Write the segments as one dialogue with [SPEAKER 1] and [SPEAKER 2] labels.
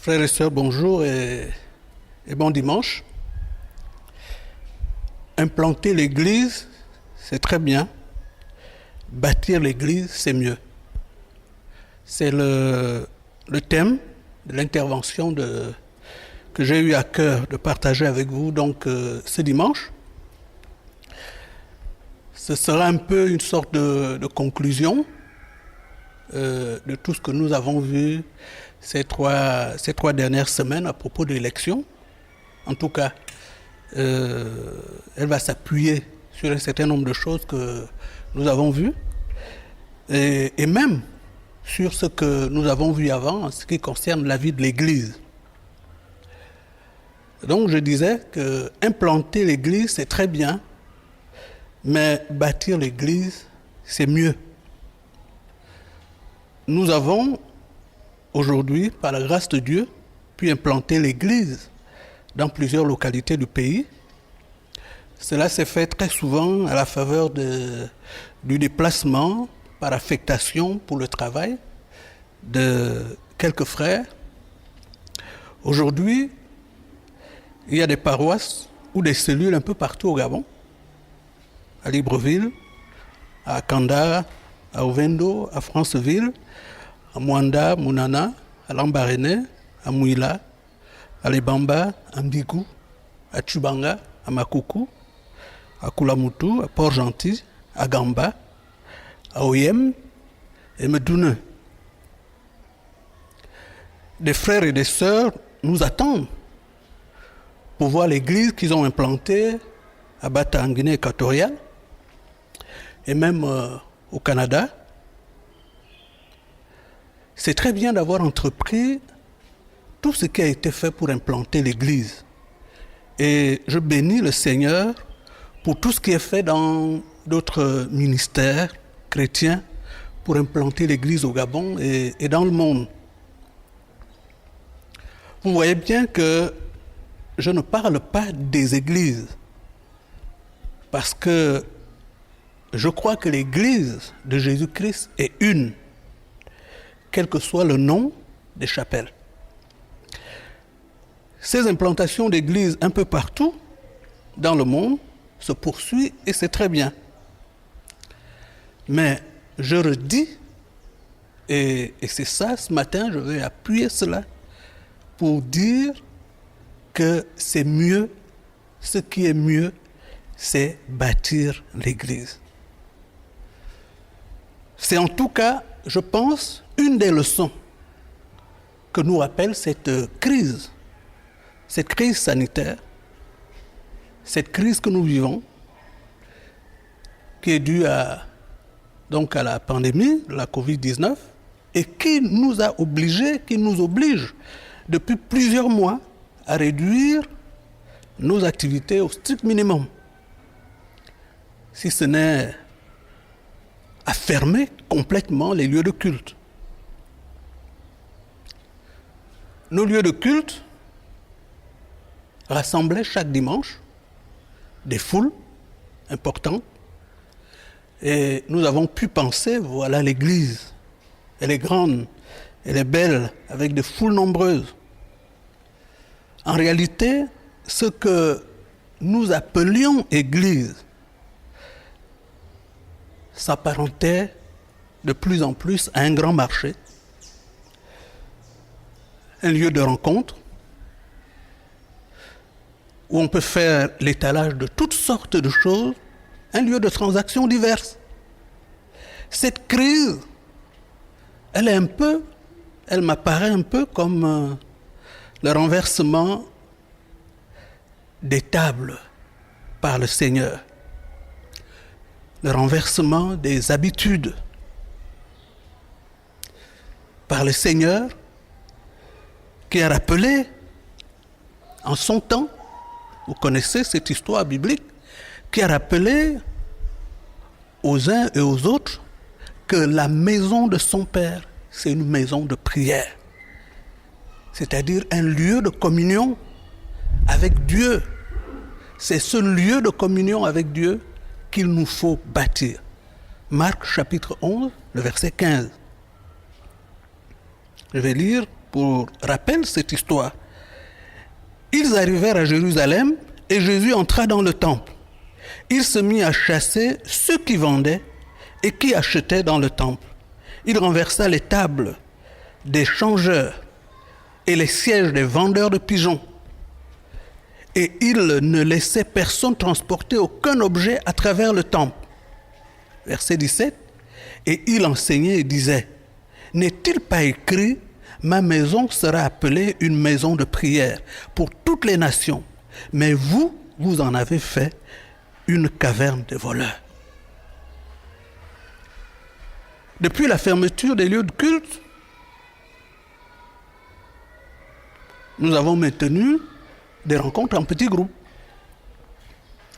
[SPEAKER 1] Frères et sœurs, bonjour et bon dimanche. Implanter l'église, c'est très bien. Bâtir l'église, c'est mieux. C'est le thème de l'intervention que j'ai eu à cœur de partager avec vous ce dimanche. Ce sera un peu une sorte de conclusion de tout ce que nous avons vu ces trois dernières semaines à propos de l'élection. En tout cas, elle va s'appuyer sur un certain nombre de choses que nous avons vues et même sur ce que nous avons vu avant en ce qui concerne la vie de l'Église. Donc je disais que implanter l'Église, c'est très bien, mais bâtir l'Église, c'est mieux. Nous avons aujourd'hui, par la grâce de Dieu, pu implanter l'Église dans plusieurs localités du pays. Cela s'est fait très souvent à la faveur du déplacement par affectation pour le travail de quelques frères. Aujourd'hui, il y a des paroisses ou des cellules un peu partout au Gabon, à Libreville, à Kanda, à Ovendo, à Franceville, à Mwanda, Mounana, à Lambaréné, à Mouila, à Lebamba, à Mbigou, à Tchubanga, à Makuku, à Kulamutu, à Port-Gentil, à Gamba, à Oyem et Medoune. Des frères et des sœurs nous attendent pour voir l'église qu'ils ont implantée à Bata en Guinée équatoriale et même au Canada. C'est très bien d'avoir entrepris tout ce qui a été fait pour implanter l'Église. Et je bénis le Seigneur pour tout ce qui est fait dans d'autres ministères chrétiens pour implanter l'Église au Gabon et dans le monde. Vous voyez bien que je ne parle pas des églises parce que je crois que l'Église de Jésus-Christ est une, quel que soit le nom des chapelles. Ces implantations d'églises un peu partout dans le monde se poursuivent et c'est très bien. Mais je redis, et c'est ça, ce matin, je vais appuyer cela pour dire que c'est mieux, ce qui est mieux, c'est bâtir l'église. C'est en tout cas, je pense, une des leçons que nous rappelle cette crise sanitaire, cette crise que nous vivons, qui est due à la pandémie, la Covid-19, et qui nous oblige depuis plusieurs mois à réduire nos activités au strict minimum, si ce n'est à fermer complètement les lieux de culte. Nos lieux de culte rassemblaient chaque dimanche des foules importantes et nous avons pu penser, voilà l'église, elle est grande, elle est belle, avec des foules nombreuses. En réalité, ce que nous appelions église s'apparentait de plus en plus à un grand marché, un lieu de rencontre, où on peut faire l'étalage de toutes sortes de choses, un lieu de transactions diverses. Cette crise, elle m'apparaît un peu comme le renversement des tables par le Seigneur, le renversement des habitudes par le Seigneur qui a rappelé en son temps, vous connaissez cette histoire biblique, qui a rappelé aux uns et aux autres que la maison de son Père, c'est une maison de prière. C'est-à-dire un lieu de communion avec Dieu. C'est ce lieu de communion avec Dieu qu'il nous faut bâtir. Marc chapitre 11, le verset 15. Je vais lire Pour rappel, cette histoire. Ils arrivèrent à Jérusalem et Jésus entra dans le temple. Il se mit à chasser ceux qui vendaient et qui achetaient dans le temple. Il renversa les tables des changeurs et les sièges des vendeurs de pigeons. Et il ne laissait personne transporter aucun objet à travers le temple. Verset 17. Et il enseignait et disait, « N'est-il pas écrit, ma maison sera appelée une maison de prière pour toutes les nations, mais vous, vous en avez fait une caverne de voleurs. » Depuis la fermeture des lieux de culte, nous avons maintenu des rencontres en petits groupes.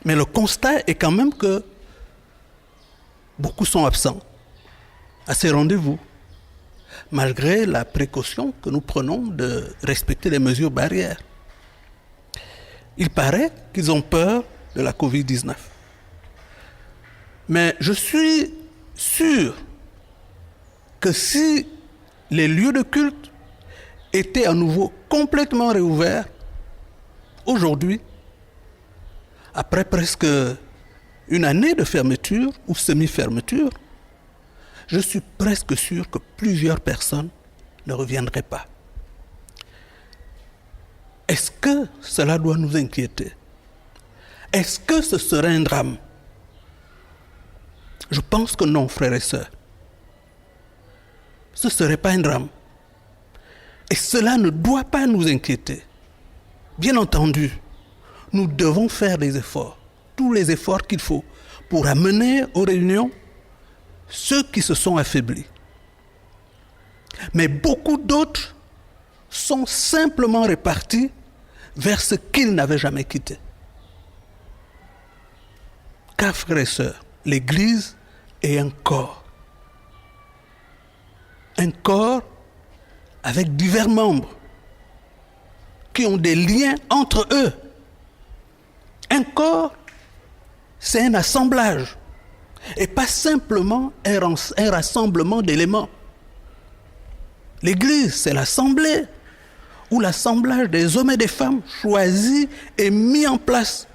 [SPEAKER 1] Mais le constat est quand même que beaucoup sont absents à ces rendez-vous, malgré la précaution que nous prenons de respecter les mesures barrières. Il paraît qu'ils ont peur de la Covid-19. Mais je suis sûr que si les lieux de culte étaient à nouveau complètement réouverts, aujourd'hui, après presque une année de fermeture ou semi-fermeture, je suis presque sûr que plusieurs personnes ne reviendraient pas. Est-ce que cela doit nous inquiéter? Est-ce que ce serait un drame? Je pense que non, frères et sœurs. Ce ne serait pas un drame. Et cela ne doit pas nous inquiéter. Bien entendu, nous devons faire des efforts, tous les efforts qu'il faut pour amener aux réunions ceux qui se sont affaiblis. Mais beaucoup d'autres sont simplement répartis vers ce qu'ils n'avaient jamais quitté. Car, frères et sœurs, l'Église est un corps. Un corps avec divers membres qui ont des liens entre eux. Un corps, c'est un assemblage et pas simplement un rassemblement d'éléments. L'Église, c'est l'assemblée ou l'assemblage des hommes et des femmes choisis et mis en place,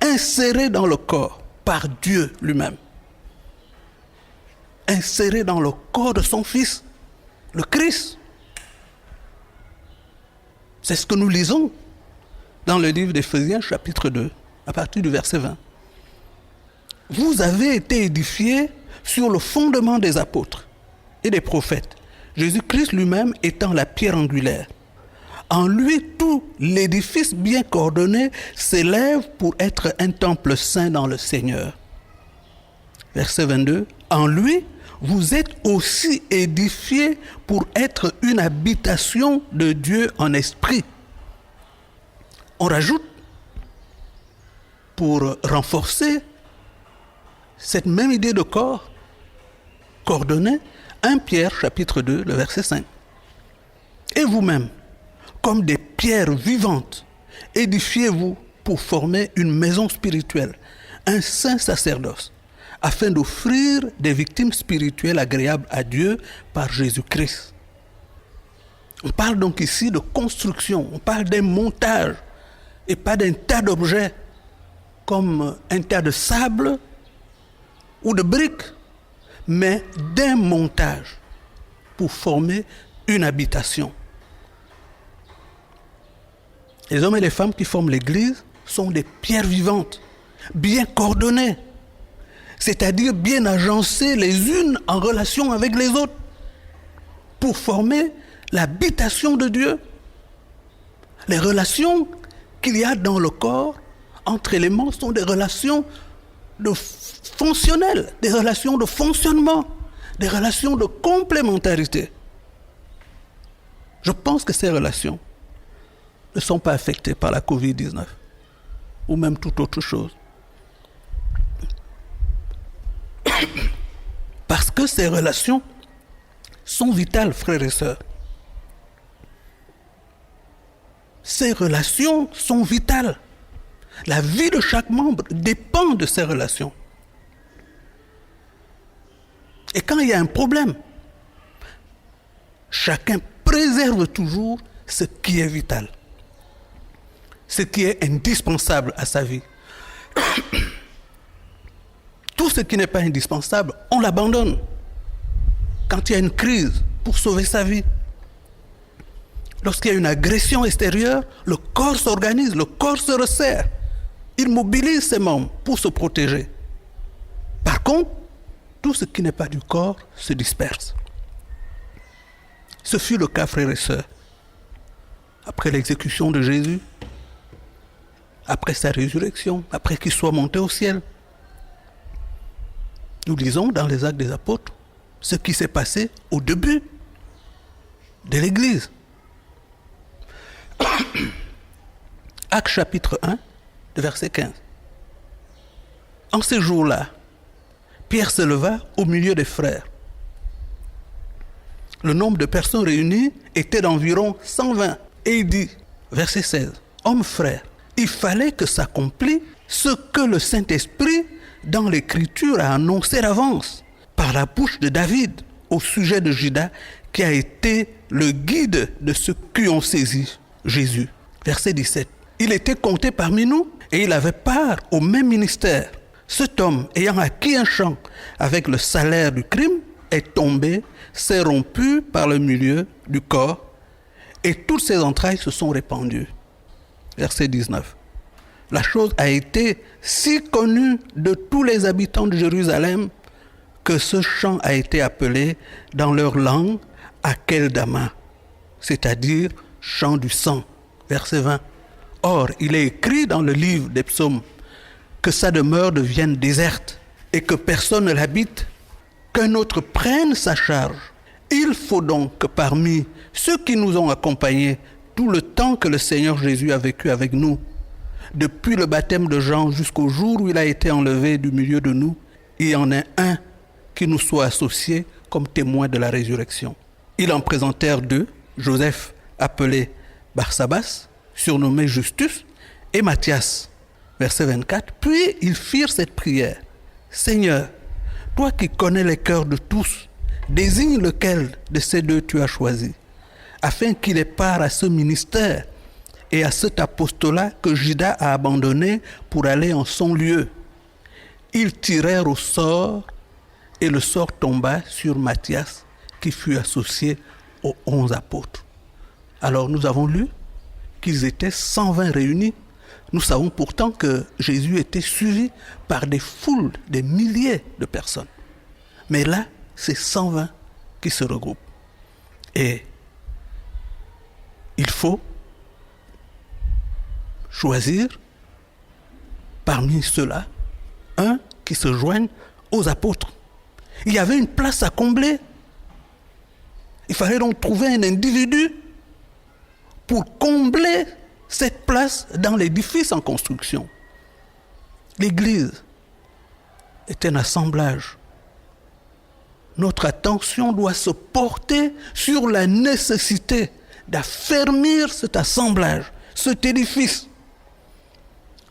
[SPEAKER 1] insérés dans le corps par Dieu lui-même. Insérés dans le corps de son Fils, le Christ. C'est ce que nous lisons dans le livre d'Éphésiens, chapitre 2, à partir du verset 20. Vous avez été édifiés sur le fondement des apôtres et des prophètes, Jésus-Christ lui-même étant la pierre angulaire. En lui, tout l'édifice bien coordonné s'élève pour être un temple saint dans le Seigneur. Verset 22. En lui, vous êtes aussi édifiés pour être une habitation de Dieu en esprit. On rajoute, pour renforcer cette même idée de corps coordonné, 1 Pierre chapitre 2, le verset 5. Et vous-même, comme des pierres vivantes, édifiez-vous pour former une maison spirituelle, un saint sacerdoce, afin d'offrir des victimes spirituelles agréables à Dieu par Jésus-Christ. On parle donc ici de construction, on parle d'un montage et pas d'un tas d'objets comme un tas de sable ou de briques, mais d'un montage pour former une habitation. Les hommes et les femmes qui forment l'Église sont des pierres vivantes, bien coordonnées, c'est-à-dire bien agencées les unes en relation avec les autres, pour former l'habitation de Dieu. Les relations qu'il y a dans le corps entre éléments sont des relations fonctionnelles, des relations de fonctionnement, des relations de complémentarité. Je pense que ces relations ne sont pas affectées par la Covid-19 ou même toute autre chose. Parce que ces relations sont vitales, frères et sœurs. Ces relations sont vitales. La vie de chaque membre dépend de ces relations. Et quand il y a un problème, chacun préserve toujours ce qui est vital, ce qui est indispensable à sa vie. Tout ce qui n'est pas indispensable, on l'abandonne. Quand il y a une crise, pour sauver sa vie. Lorsqu'il y a une agression extérieure, le corps s'organise, le corps se resserre. Il mobilise ses membres pour se protéger. Par contre, tout ce qui n'est pas du corps se disperse. Ce fut le cas, frères et sœurs. Après l'exécution de Jésus, après sa résurrection, après qu'il soit monté au ciel, nous lisons dans les Actes des Apôtres ce qui s'est passé au début de l'Église. Actes chapitre 1, verset 15. En ces jours-là, Pierre se leva au milieu des frères. Le nombre de personnes réunies était d'environ 120. Et il dit, verset 16, « Hommes frères, il fallait que s'accomplisse ce que le Saint-Esprit dans l'Écriture a annoncé d'avance par la bouche de David au sujet de Judas qui a été le guide de ceux qui ont saisi Jésus. » Verset 17. « Il était compté parmi nous et il avait part au même ministère. Cet homme, ayant acquis un champ avec le salaire du crime, est tombé, s'est rompu par le milieu du corps et toutes ses entrailles se sont répandues. » Verset 19. « La chose a été si connue de tous les habitants de Jérusalem que ce champ a été appelé dans leur langue Akeldama, c'est-à-dire champ du sang. » Verset 20. « Or, il est écrit dans le livre des psaumes que sa demeure devienne déserte et que personne ne l'habite, qu'un autre prenne sa charge. Il faut donc que parmi ceux qui nous ont accompagnés tout le temps que le Seigneur Jésus a vécu avec nous, depuis le baptême de Jean jusqu'au jour où il a été enlevé du milieu de nous, il y en ait un qui nous soit associé comme témoin de la résurrection. » Ils en présentèrent deux, Joseph, appelé Barsabas, surnommé Justus, et Matthias. Verset 24. « Puis ils firent cette prière. Seigneur, toi qui connais les cœurs de tous, désigne lequel de ces deux tu as choisi, afin qu'il ait part à ce ministère et à cet apostolat que Judas a abandonné pour aller en son lieu. Ils tirèrent au sort et le sort tomba sur Matthias qui fut associé aux 11 apôtres. » Alors nous avons lu qu'ils étaient 120 réunis. Nous savons pourtant que Jésus était suivi par des foules, des milliers de personnes. Mais là, c'est 120 qui se regroupent. Et il faut choisir parmi ceux-là un qui se joigne aux apôtres. Il y avait une place à combler. Il fallait donc trouver un individu pour combler cette place dans l'édifice en construction. L'Église est un assemblage. Notre attention doit se porter sur la nécessité d'affermir cet assemblage, cet édifice,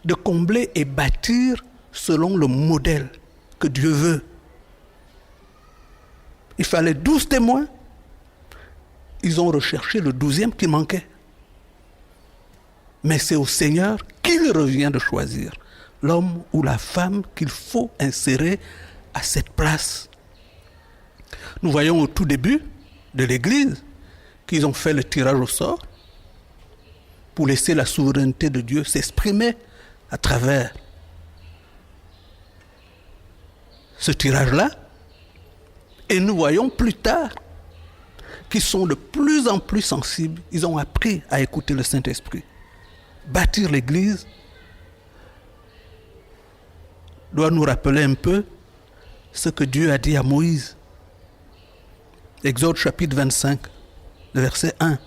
[SPEAKER 1] de combler et bâtir selon le modèle que Dieu veut. Il fallait 12 témoins. Ils ont recherché le 12e qui manquait. Mais c'est au Seigneur qu'il revient de choisir l'homme ou la femme qu'il faut insérer à cette place. Nous voyons au tout début de l'Église qu'ils ont fait le tirage au sort pour laisser la souveraineté de Dieu s'exprimer à travers ce tirage-là. Et nous voyons plus tard qu'ils sont de plus en plus sensibles. Ils ont appris à écouter le Saint-Esprit. Bâtir l'Église doit nous rappeler un peu ce que Dieu a dit à Moïse. Exode chapitre 25, le verset 1.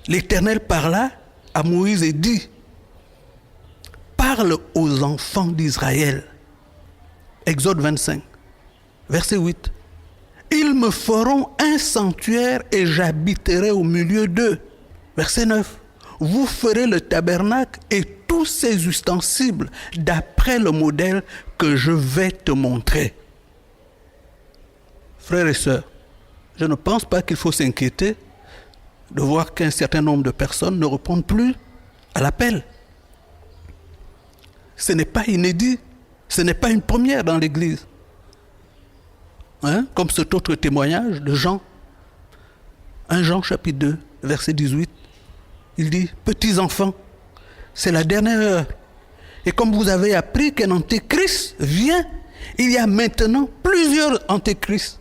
[SPEAKER 1] L'Éternel parla à Moïse et dit, « Parle aux enfants d'Israël. » Exode 25, verset 8. « Ils me feront un sanctuaire et j'habiterai au milieu d'eux. » Verset 9. Vous ferez le tabernacle et tous ses ustensiles d'après le modèle que je vais te montrer. Frères et sœurs, je ne pense pas qu'il faut s'inquiéter de voir qu'un certain nombre de personnes ne répondent plus à l'appel. Ce n'est pas inédit, ce n'est pas une première dans l'Église. Comme cet autre témoignage de Jean. 1 Jean chapitre 2, verset 18. Il dit, petits enfants, c'est la dernière heure. Et comme vous avez appris qu'un antéchrist vient, il y a maintenant plusieurs antéchrists.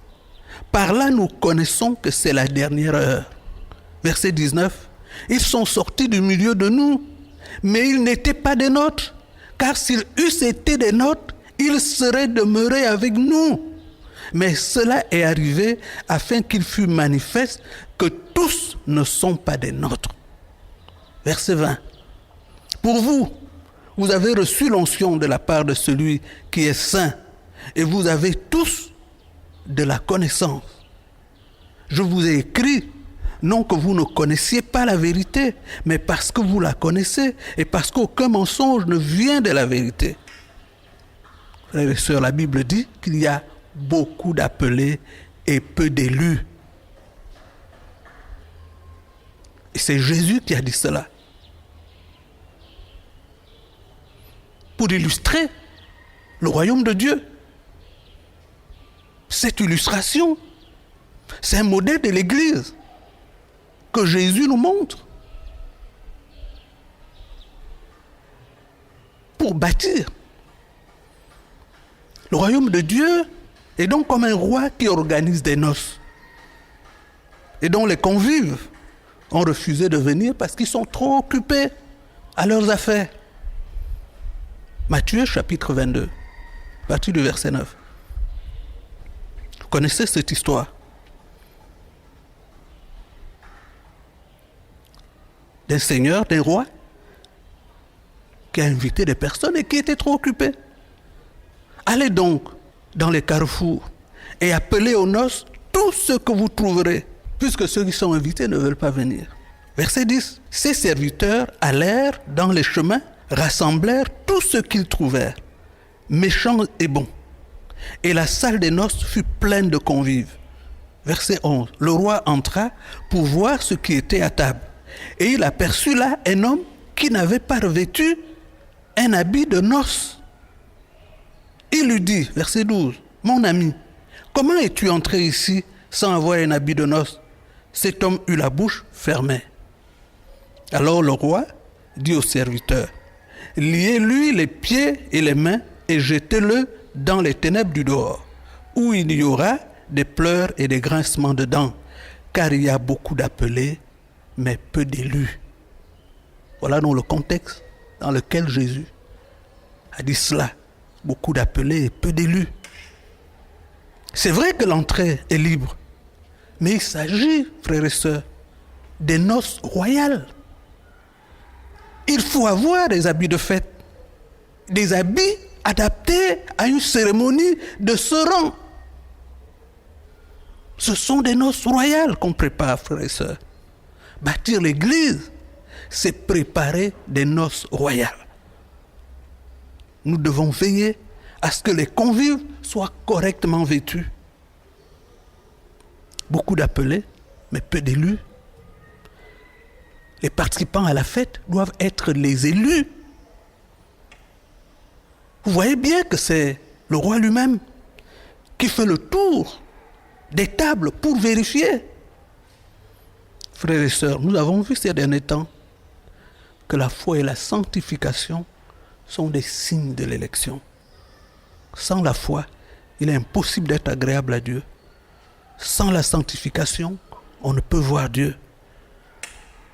[SPEAKER 1] Par là, nous connaissons que c'est la dernière heure. Verset 19. Ils sont sortis du milieu de nous, mais ils n'étaient pas des nôtres. Car s'ils eussent été des nôtres, ils seraient demeurés avec nous. Mais cela est arrivé afin qu'il fût manifeste que tous ne sont pas des nôtres. Verset 20. Pour vous, vous avez reçu l'onction de la part de celui qui est saint, et vous avez tous de la connaissance. Je vous ai écrit, non que vous ne connaissiez pas la vérité, mais parce que vous la connaissez, et parce qu'aucun mensonge ne vient de la vérité. Frères et sœurs, la Bible dit qu'il y a beaucoup d'appelés et peu d'élus. Et c'est Jésus qui a dit cela. Pour illustrer le royaume de Dieu. Cette illustration, c'est un modèle de l'Église que Jésus nous montre pour bâtir. Le royaume de Dieu est donc comme un roi qui organise des noces et dont les convives ont refusé de venir parce qu'ils sont trop occupés à leurs affaires. Matthieu chapitre 22, à partir du verset 9. Vous connaissez cette histoire. D'un seigneur, d'un roi, qui a invité des personnes et qui étaient trop occupées. Allez donc dans les carrefours et appelez aux noces tous ceux que vous trouverez, puisque ceux qui sont invités ne veulent pas venir. Verset 10. Ses serviteurs allèrent dans les chemins, rassemblèrent tout ce qu'ils trouvèrent, méchants et bons. Et la salle des noces fut pleine de convives. Verset 11. Le roi entra pour voir ce qui était à table. Et il aperçut là un homme qui n'avait pas revêtu un habit de noces. Il lui dit, verset 12, « Mon ami, comment es-tu entré ici sans avoir un habit de noces ?» Cet homme eut la bouche fermée. Alors le roi dit au serviteur, « Liez-lui les pieds et les mains et jetez-le dans les ténèbres du dehors, où il y aura des pleurs et des grincements de dents, car il y a beaucoup d'appelés, mais peu d'élus. » Voilà donc le contexte dans lequel Jésus a dit cela. Beaucoup d'appelés et peu d'élus. C'est vrai que l'entrée est libre, mais il s'agit, frères et sœurs, des noces royales. Il faut avoir des habits de fête, des habits adaptés à une cérémonie de ce rang. Ce sont des noces royales qu'on prépare, frères et sœurs. Bâtir l'église, c'est préparer des noces royales. Nous devons veiller à ce que les convives soient correctement vêtus. Beaucoup d'appelés, mais peu d'élus. Les participants à la fête doivent être les élus. Vous voyez bien que c'est le roi lui-même qui fait le tour des tables pour vérifier. Frères et sœurs, nous avons vu ces derniers temps que la foi et la sanctification sont des signes de l'élection. Sans la foi, il est impossible d'être agréable à Dieu. Sans la sanctification, on ne peut voir Dieu.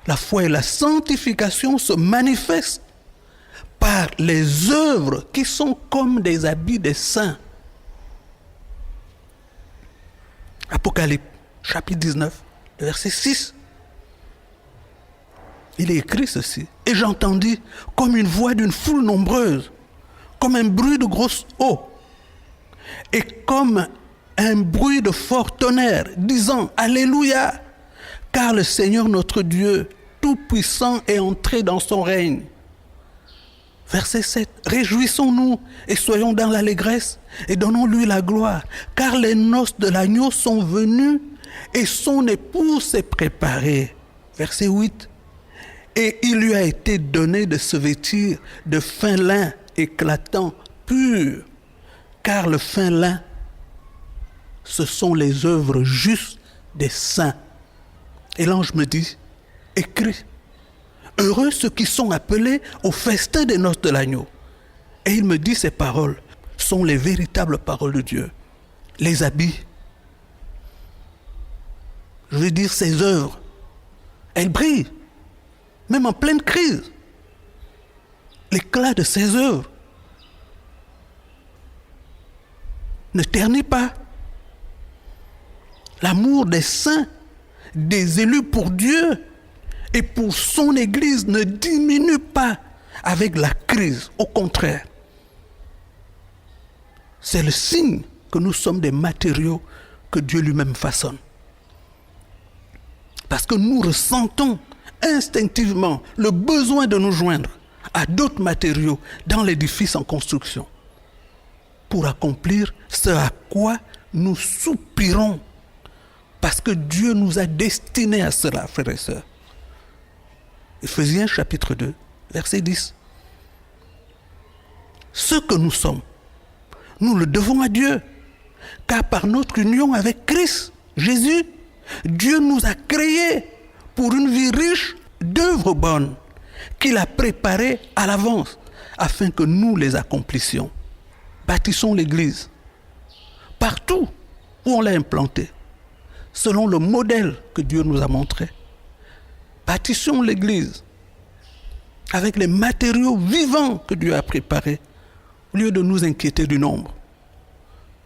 [SPEAKER 1] La foi et la sanctification se manifestent par les œuvres qui sont comme des habits des saints. Apocalypse, chapitre 19, verset 6. Il est écrit ceci. Et j'entendis comme une voix d'une foule nombreuse, comme un bruit de grosse eau, et comme un bruit de fort tonnerre, disant Alléluia, car le Seigneur notre Dieu, tout-puissant, est entré dans son règne. Verset 7. Réjouissons-nous et soyons dans l'allégresse et donnons-lui la gloire, car les noces de l'agneau sont venues et son époux s'est préparé. Verset 8. Et il lui a été donné de se vêtir de fin lin éclatant, pur, car le fin lin, ce sont les œuvres justes des saints. Et l'ange me dit, écris, heureux ceux qui sont appelés au festin des noces de l'agneau. Et il me dit, ces paroles sont les véritables paroles de Dieu. Les habits, je veux dire ses œuvres, elles brillent, même en pleine crise. L'éclat de ses œuvres ne ternit pas. L'amour des saints, des élus pour Dieu et pour son Église ne diminue pas avec la crise. Au contraire, c'est le signe que nous sommes des matériaux que Dieu lui-même façonne. Parce que nous ressentons instinctivement le besoin de nous joindre à d'autres matériaux dans l'édifice en construction pour accomplir ce à quoi nous soupirons. Parce que Dieu nous a destinés à cela, frères et sœurs. Éphésiens chapitre 2, verset 10. Ce que nous sommes, nous le devons à Dieu. Car par notre union avec Christ, Jésus, Dieu nous a créés pour une vie riche d'œuvres bonnes qu'il a préparées à l'avance afin que nous les accomplissions. Bâtissons l'Église partout où on l'a implantée, selon le modèle que Dieu nous a montré. Bâtissons l'Église avec les matériaux vivants que Dieu a préparés, au lieu de nous inquiéter du nombre.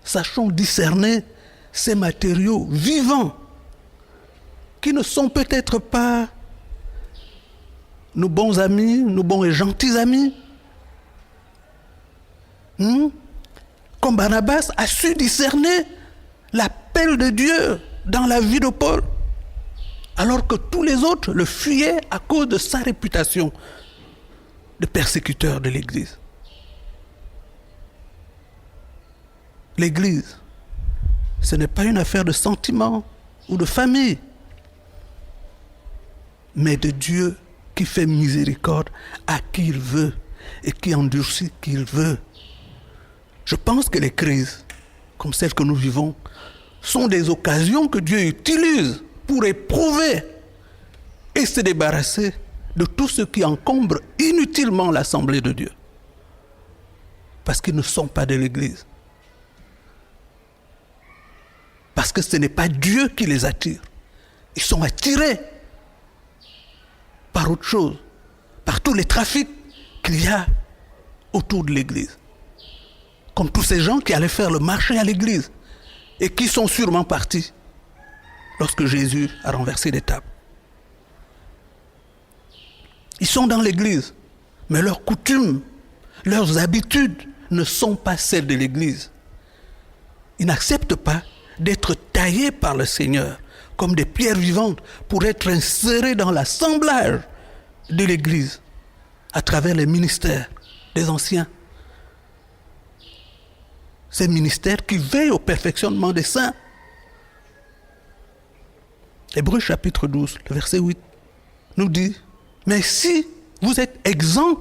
[SPEAKER 1] Sachons discerner ces matériaux vivants qui ne sont peut-être pas nos bons amis, nos bons et gentils amis. Comme Barnabas a su discerner l'appel de Dieu dans la vie de Paul, alors que tous les autres le fuyaient à cause de sa réputation de persécuteur de l'Église. L'Église, ce n'est pas une affaire de sentiments ou de famille, mais de Dieu qui fait miséricorde à qui il veut et qui endurcit qui il veut. Je pense que les crises, comme celles que nous vivons, sont des occasions que Dieu utilise pour éprouver et se débarrasser de tout ce qui encombre inutilement l'Assemblée de Dieu. Parce qu'ils ne sont pas de l'Église. Parce que ce n'est pas Dieu qui les attire. Ils sont attirés par autre chose, par tous les trafics qu'il y a autour de l'Église. Comme tous ces gens qui allaient faire le marché à l'Église et qui sont sûrement partis lorsque Jésus a renversé les tables. Ils sont dans l'Église, mais leurs coutumes, leurs habitudes ne sont pas celles de l'Église. Ils n'acceptent pas d'être taillés par le Seigneur comme des pierres vivantes pour être insérés dans l'assemblage de l'Église à travers les ministères des anciens. Ces ministères qui veillent au perfectionnement des saints. Hébreux chapitre 12, le verset 8, nous dit, « Mais si vous êtes exempts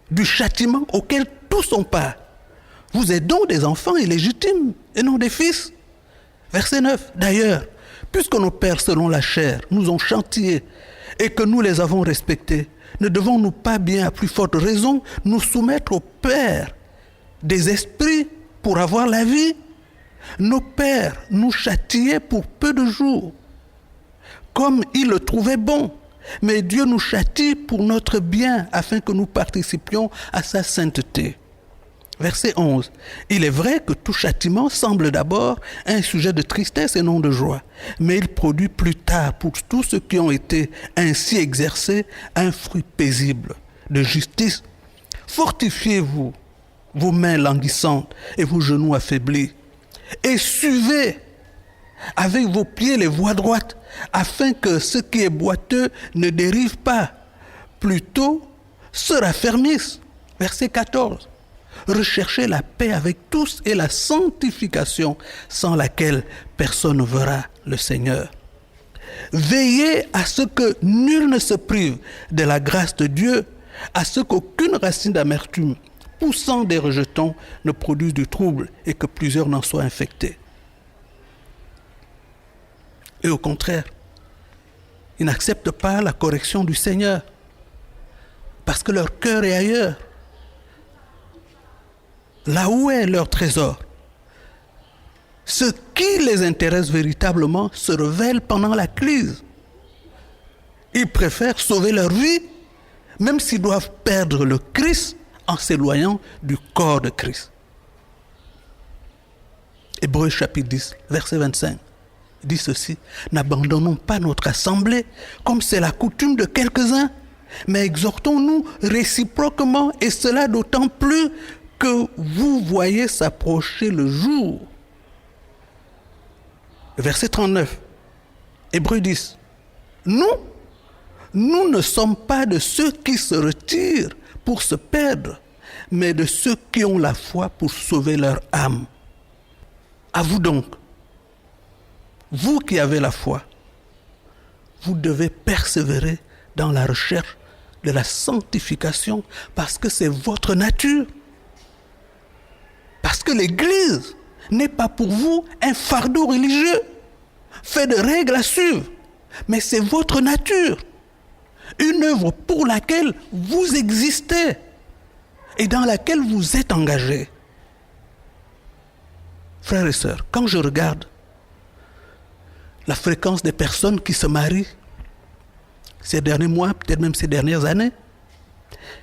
[SPEAKER 1] du châtiment auquel tous ont part, vous êtes donc des enfants illégitimes et non des fils. » Verset 9, « D'ailleurs, puisque nos pères selon la chair nous ont chantillés et que nous les avons respectés, ne devons-nous pas bien à plus forte raison nous soumettre au Père des esprits pour avoir la vie? Nos pères nous châtiaient pour peu de jours, comme ils le trouvaient bon. Mais Dieu nous châtie pour notre bien, afin que nous participions à sa sainteté. » Verset 11. « Il est vrai que tout châtiment semble d'abord un sujet de tristesse et non de joie, mais il produit plus tard pour tous ceux qui ont été ainsi exercés un fruit paisible de justice. Fortifiez-vous, vos mains languissantes et vos genoux affaiblis, et suivez avec vos pieds les voies droites, afin que ce qui est boiteux ne dérive pas, plutôt se raffermisse. » Verset 14. « Recherchez la paix avec tous et la sanctification, sans laquelle personne ne verra le Seigneur. » Veillez à ce que nul ne se prive de la grâce de Dieu, à ce qu'aucune racine d'amertume poussant des rejetons ne produise du trouble et que plusieurs n'en soient infectés. Et au contraire, ils n'acceptent pas la correction du Seigneur parce que leur cœur est ailleurs. Là où est leur trésor, ce qui les intéresse véritablement se révèle pendant la crise. Ils préfèrent sauver leur vie, même s'ils doivent perdre le Christ en s'éloignant du corps de Christ. Hébreux chapitre 10, verset 25, dit ceci: n'abandonnons pas notre assemblée, comme c'est la coutume de quelques-uns, mais exhortons-nous réciproquement, et cela d'autant plus que vous voyez s'approcher le jour. Verset 39, Hébreux 10. Nous ne sommes pas de ceux qui se retirent pour se perdre, mais de ceux qui ont la foi pour sauver leur âme. À vous donc, vous qui avez la foi, vous devez persévérer dans la recherche de la sanctification parce que c'est votre nature. Parce que l'Église n'est pas pour vous un fardeau religieux fait de règles à suivre, mais c'est votre nature, une œuvre pour laquelle vous existez et dans laquelle vous êtes engagés. Frères et sœurs, quand je regarde la fréquence des personnes qui se marient ces derniers mois, peut-être même ces dernières années,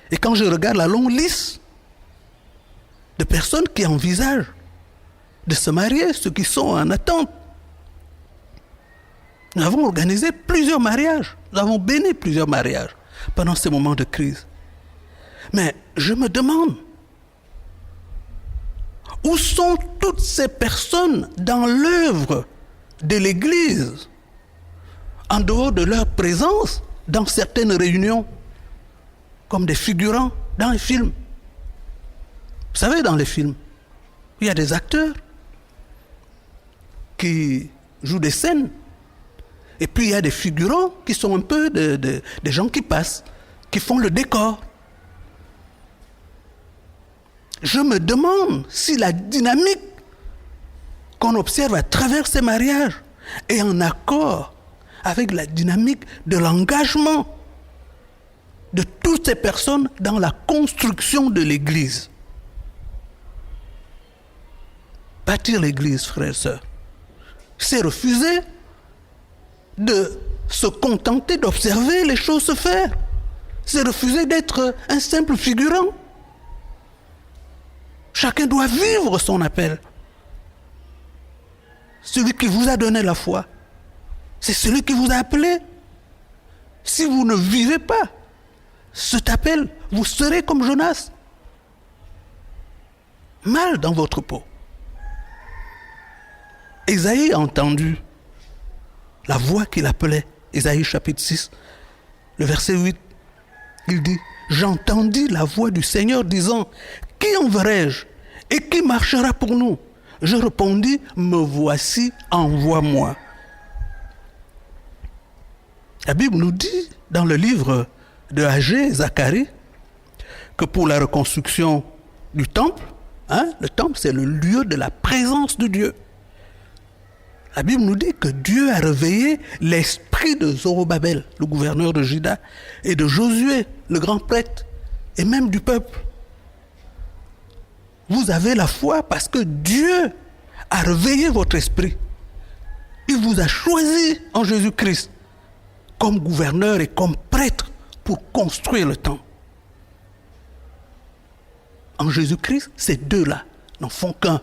[SPEAKER 1] et quand je regarde la longue liste de personnes qui envisagent de se marier, ceux qui sont en attente, nous avons organisé plusieurs mariages, nous avons béni plusieurs mariages pendant ces moments de crise. Mais je me demande, où sont toutes ces personnes dans l'œuvre de l'Église, en dehors de leur présence dans certaines réunions, comme des figurants dans les films? Vous savez, dans les films, il y a des acteurs qui jouent des scènes, et puis il y a des figurants qui sont un peu des gens qui passent, qui font le décor. Je me demande si la dynamique qu'on observe à travers ces mariages est en accord avec la dynamique de l'engagement de toutes ces personnes dans la construction de l'Église. Bâtir l'Église, frères et sœurs, c'est refuser de se contenter d'observer les choses se faire. C'est refuser d'être un simple figurant. Chacun doit vivre son appel. Celui qui vous a donné la foi, c'est celui qui vous a appelé. Si vous ne vivez pas cet appel, vous serez comme Jonas, mal dans votre peau. Ésaïe a entendu la voix qu'il appelait. Ésaïe chapitre 6, le verset 8, il dit: j'entendis la voix du Seigneur disant: qui enverrai-je et qui marchera pour nous? Je répondis: me voici, envoie-moi. La Bible nous dit dans le livre de Agé, Zacharie, que pour la reconstruction du temple, le temple c'est le lieu de la présence de Dieu. La Bible nous dit que Dieu a réveillé l'esprit de Zorobabel, le gouverneur de Juda, et de Josué, le grand prêtre, et même du peuple. Vous avez la foi parce que Dieu a réveillé votre esprit. Il vous a choisi en Jésus-Christ comme gouverneur et comme prêtre pour construire le temple. En Jésus-Christ, ces deux-là n'en font qu'un.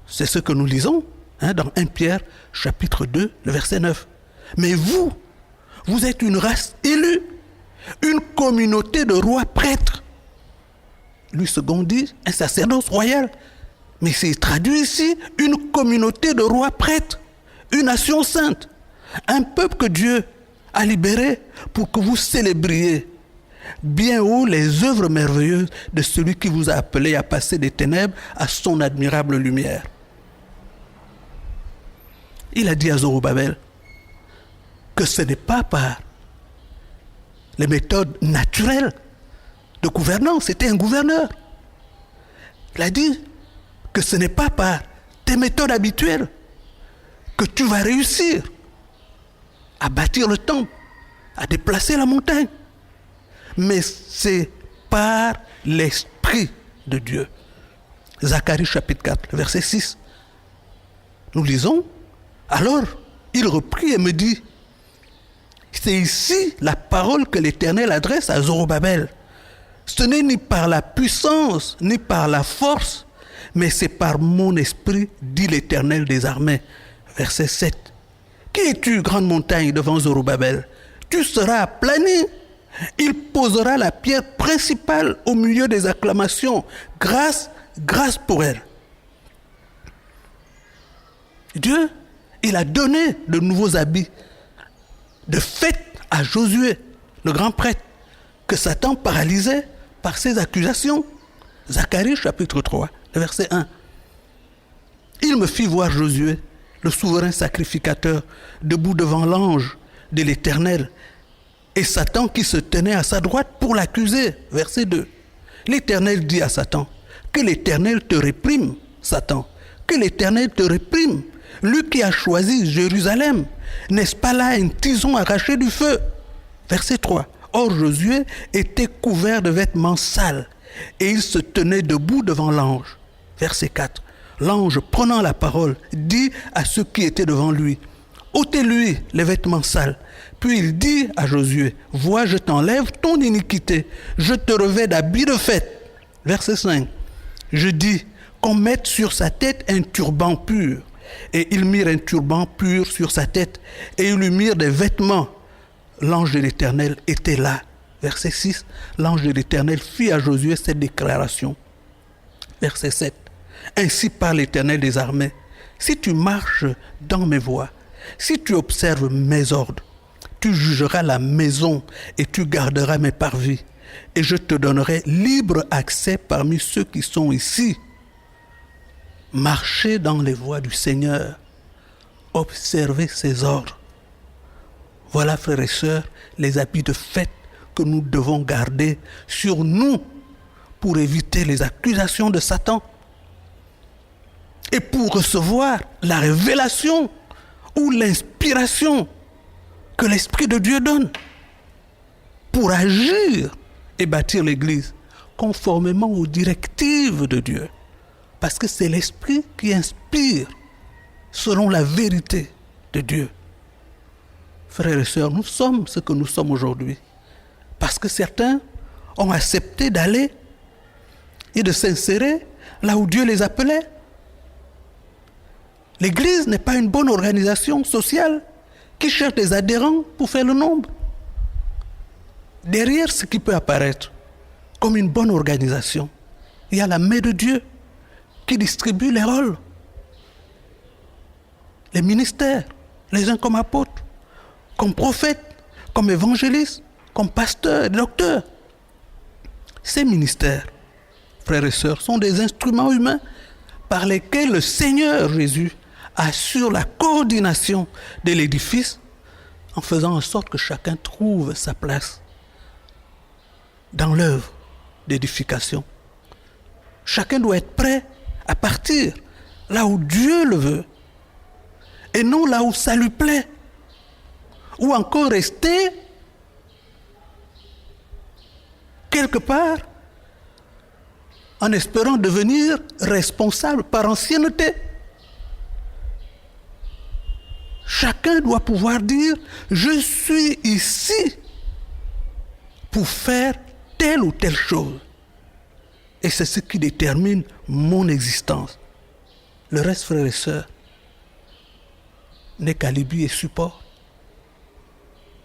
[SPEAKER 1] C'est ce que nous lisons dans 1 Pierre chapitre 2, le verset 9. Mais vous êtes une race élue, une communauté de rois prêtres. Louis II dit un sacerdoce royal. Mais c'est traduit ici une communauté de rois prêtres, une nation sainte, un peuple que Dieu a libéré pour que vous célébriez bien haut les œuvres merveilleuses de celui qui vous a appelé à passer des ténèbres à son admirable lumière. Il a dit à Zorobabel que ce n'est pas par les méthodes naturelles de gouvernance, c'était un gouverneur. Il a dit que ce n'est pas par tes méthodes habituelles que tu vas réussir à bâtir le temple, à déplacer la montagne. Mais c'est par l'Esprit de Dieu. Zacharie chapitre 4, verset 6. Nous lisons, alors il reprit et me dit, c'est ici la parole que l'Éternel adresse à Zorobabel. Ce n'est ni par la puissance, ni par la force, mais c'est par mon esprit, dit l'Éternel des armées. Verset 7. Qui es-tu, grande montagne, devant Zorobabel? Tu seras aplani. Il posera la pierre principale au milieu des acclamations. Grâce, grâce pour elle. Dieu, il a donné de nouveaux habits de fête à Josué, le grand prêtre, que Satan paralysait par ses accusations. Zacharie chapitre 3, verset 1. Il me fit voir Josué, le souverain sacrificateur, debout devant l'ange de l'Éternel, et Satan qui se tenait à sa droite pour l'accuser. Verset 2. L'Éternel dit à Satan, que l'Éternel te réprime, Satan, que l'Éternel te réprime, lui qui a choisi Jérusalem. N'est-ce pas là un tison arraché du feu? Verset 3. Or Josué était couvert de vêtements sales et il se tenait debout devant l'ange. Verset 4. L'ange, prenant la parole, dit à ceux qui étaient devant lui, ôtez-lui les vêtements sales. Puis il dit à Josué, vois, je t'enlève ton iniquité, je te revêts d'habits de fête. Verset 5. Je dis qu'on mette sur sa tête un turban pur. Et ils mirent un turban pur sur sa tête et ils lui mirent des vêtements. L'ange de l'Éternel était là. Verset 6. L'ange de l'Éternel fit à Josué cette déclaration. Verset 7. Ainsi parle l'Éternel des armées. Si tu marches dans mes voies, si tu observes mes ordres, tu jugeras la maison et tu garderas mes parvis. Et je te donnerai libre accès parmi ceux qui sont ici. Marchez dans les voies du Seigneur. Observez ses ordres. Voilà, frères et sœurs, les habits de fête que nous devons garder sur nous pour éviter les accusations de Satan et pour recevoir la révélation ou l'inspiration que l'Esprit de Dieu donne pour agir et bâtir l'Église conformément aux directives de Dieu. Parce que c'est l'Esprit qui inspire selon la vérité de Dieu. Frères et sœurs, nous sommes ce que nous sommes aujourd'hui. Parce que certains ont accepté d'aller et de s'insérer là où Dieu les appelait. L'Église n'est pas une bonne organisation sociale qui cherche des adhérents pour faire le nombre. Derrière ce qui peut apparaître comme une bonne organisation, il y a la main de Dieu qui distribue les rôles, les ministères, les uns comme apôtres, comme prophètes, comme évangélistes, comme pasteurs et docteurs. Ces ministères, frères et sœurs, sont des instruments humains par lesquels le Seigneur Jésus assure la coordination de l'édifice en faisant en sorte que chacun trouve sa place dans l'œuvre d'édification. Chacun doit être prêt à partir là où Dieu le veut et non là où ça lui plaît, ou encore rester quelque part en espérant devenir responsable par ancienneté. Chacun doit pouvoir dire « Je suis ici pour faire telle ou telle chose ». Et c'est ce qui détermine mon existence. Le reste, frères et sœurs, n'est qu'alibi et support.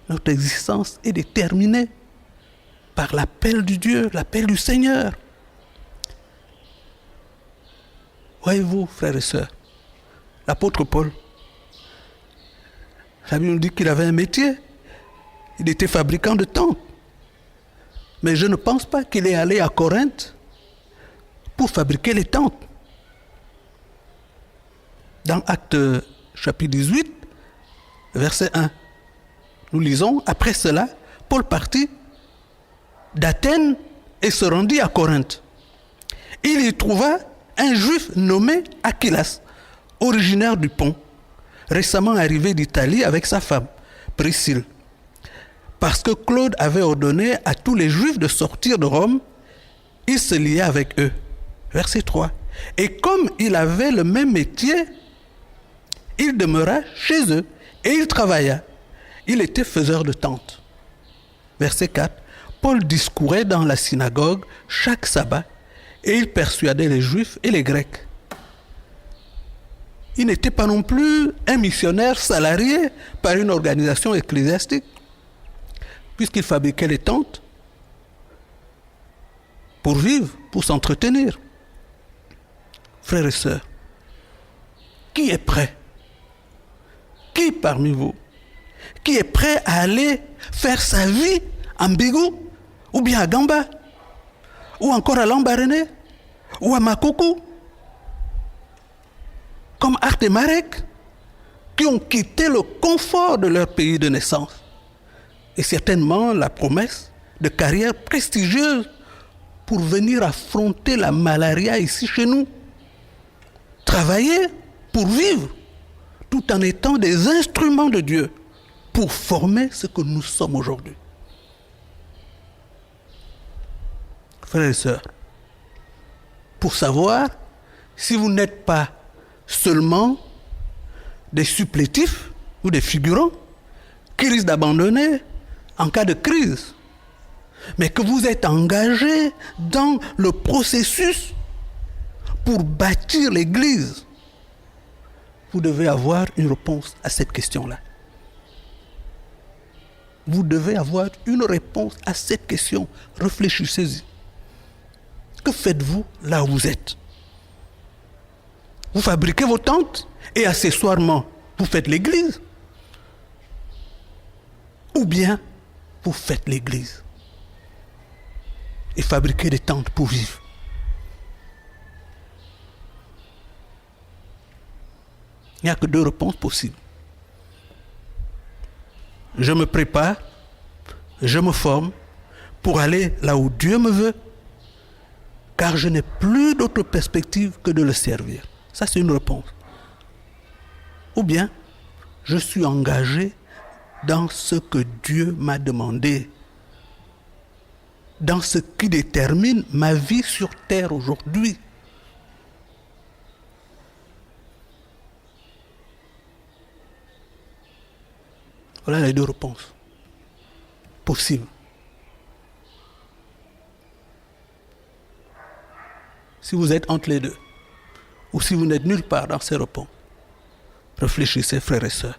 [SPEAKER 1] Notre existence est déterminée par l'appel du Dieu, l'appel du Seigneur. Voyez-vous, frères et sœurs, l'apôtre Paul, la Bible nous dit qu'il avait un métier. Il était fabricant de tentes. Mais je ne pense pas qu'il est allé à Corinthe pour fabriquer les tentes. Dans Actes chapitre 18, verset 1. Nous lisons, après cela, Paul partit d'Athènes et se rendit à Corinthe. Il y trouva un juif nommé Aquilas, originaire du Pont, récemment arrivé d'Italie avec sa femme, Priscille. Parce que Claude avait ordonné à tous les juifs de sortir de Rome, il se lia avec eux. Verset 3. Et comme il avait le même métier, il demeura chez eux et il travailla. Il était faiseur de tentes. Verset 4. Paul discourait dans la synagogue chaque sabbat et il persuadait les Juifs et les Grecs. Il n'était pas non plus un missionnaire salarié par une organisation ecclésiastique, puisqu'il fabriquait les tentes pour vivre, pour s'entretenir. Frères et sœurs, qui est prêt? Qui parmi vous? Qui est prêt à aller faire sa vie à Mbigou, ou bien à Gamba, ou encore à Lambaréné, ou à Makoukou, comme Art et Marek, qui ont quitté le confort de leur pays de naissance, et certainement la promesse de carrière prestigieuse pour venir affronter la malaria ici chez nous. Travailler pour vivre, tout en étant des instruments de Dieu pour former ce que nous sommes aujourd'hui. Frères et sœurs, pour savoir si vous n'êtes pas seulement des supplétifs ou des figurants qui risquent d'abandonner en cas de crise, mais que vous êtes engagés dans le processus pour bâtir l'Église, vous devez avoir une réponse à cette question-là. Vous devez avoir une réponse à cette question. Réfléchissez-y. Que faites-vous là où vous êtes? Vous fabriquez vos tentes et accessoirement, vous faites l'église? Ou bien, vous faites l'église et fabriquez des tentes pour vivre? Il n'y a que deux réponses possibles. Je me prépare, je me forme pour aller là où Dieu me veut, car je n'ai plus d'autre perspective que de le servir. Ça, c'est une réponse. Ou bien, je suis engagé dans ce que Dieu m'a demandé, dans ce qui détermine ma vie sur terre aujourd'hui. Voilà les deux réponses possibles. Si vous êtes entre les deux, ou si vous n'êtes nulle part dans ces réponses, réfléchissez, frères et sœurs.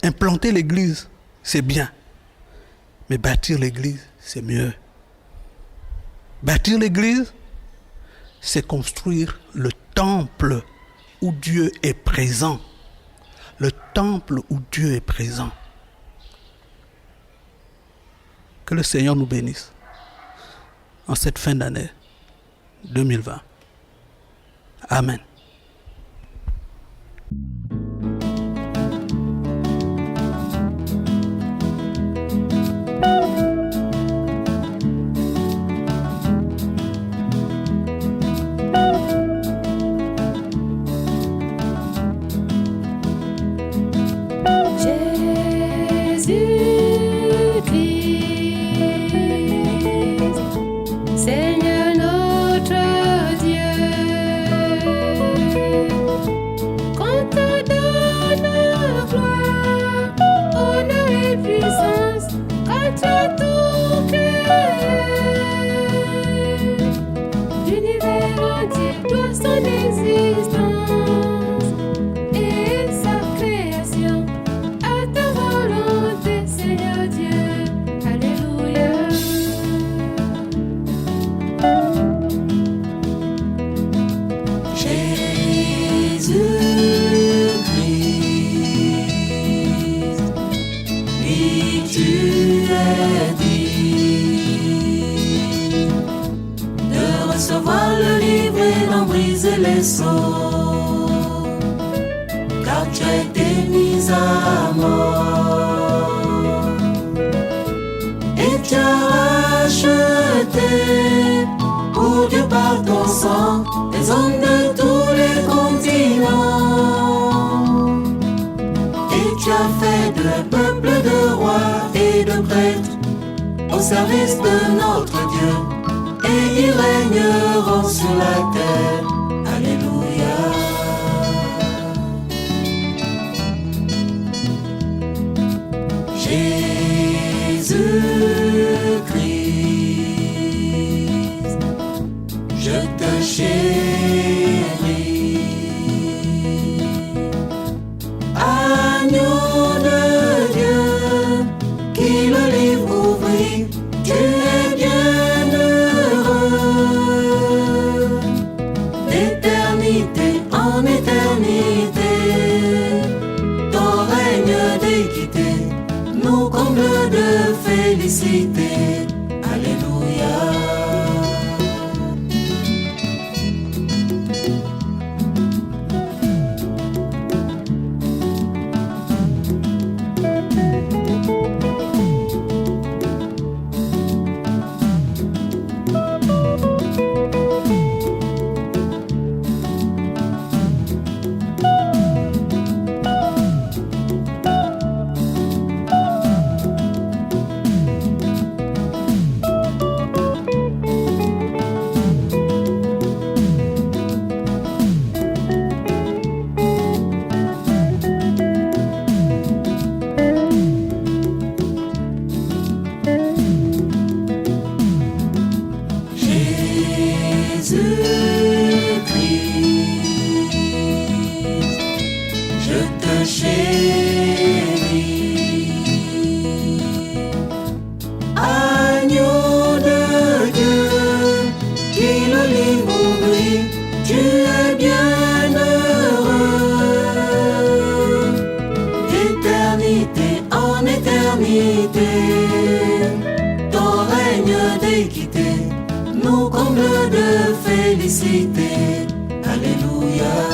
[SPEAKER 1] Implanter l'église, c'est bien, mais bâtir l'église, c'est mieux. Bâtir l'église, c'est construire le temple où Dieu est présent. Le temple où Dieu est présent. Que le Seigneur nous bénisse en cette fin d'année 2020. Amen.
[SPEAKER 2] Seigneur notre Dieu,
[SPEAKER 3] recevoir le livre et d'en briser les sceaux. les amants. Et tu as racheté pour Dieu par ton sang des hommes de tous les continents. Et tu as fait de peuple de rois et de prêtres au service de notre Dieu, et ils régneront sur la terre. Alléluia. Jésus-Christ, je te chéris. Agneau de Dieu, qui le livre ouvrit, tu es bien heureux. D'éternité en éternité, ton règne d'équité nous comble de félicité. Alléluia. Jésus-Christ, je te chéris. Agneau de Dieu, qui le livre ouvrit, tu es bien heureux. D'éternité en éternité, ton règne d'équité nous comble de félicité. Alléluia.